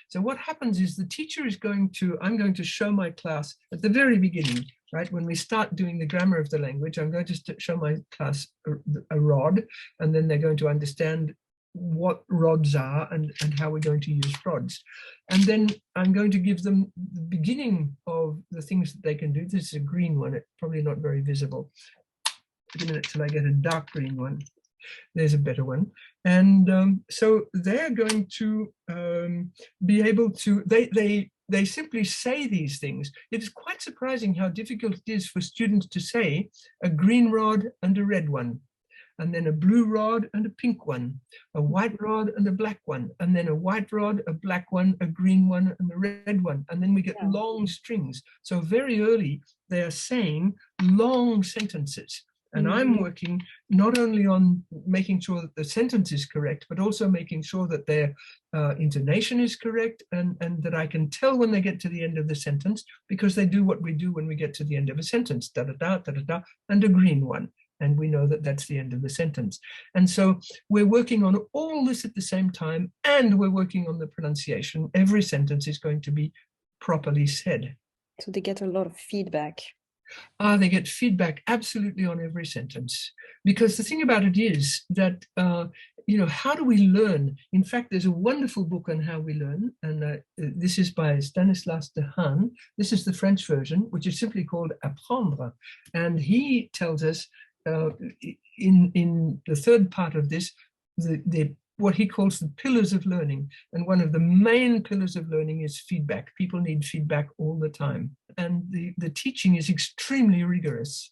So what happens is the teacher is I'm going to show my class at the very beginning, right? When we start doing the grammar of the language, I'm going to show my class a rod, and then they're going to understand what rods are and how we're going to use rods. And then I'm going to give them the beginning of the things that they can do. This is a green one, it's probably not very visible. Wait a minute till I get a dark green one. There's a better one. And so they're going to be able to, they simply say these things. It is quite surprising how difficult it is for students to say a green rod and a red one, and then a blue rod and a pink one, a white rod and a black one, and then a white rod, a black one, a green one, and a red one. And then we get long strings. So very early, they are saying long sentences. And I'm working not only on making sure that the sentence is correct, but also making sure that their intonation is correct, and that I can tell when they get to the end of the sentence, because they do what we do when we get to the end of a sentence, da-da-da, da-da-da, and a green one. And we know that that's the end of the sentence. And so we're working on all this at the same time, and we're working on the pronunciation. Every sentence is going to be properly said. So they get a lot of feedback. They get feedback absolutely on every sentence, because the thing about it is that, how do we learn? In fact, there's a wonderful book on how we learn, and this is by Stanislas Dehaene. This is the French version, which is simply called Apprendre. And he tells us in the third part of this, what he calls the pillars of learning. And one of the main pillars of learning is feedback. People need feedback all the time. And the teaching is extremely rigorous.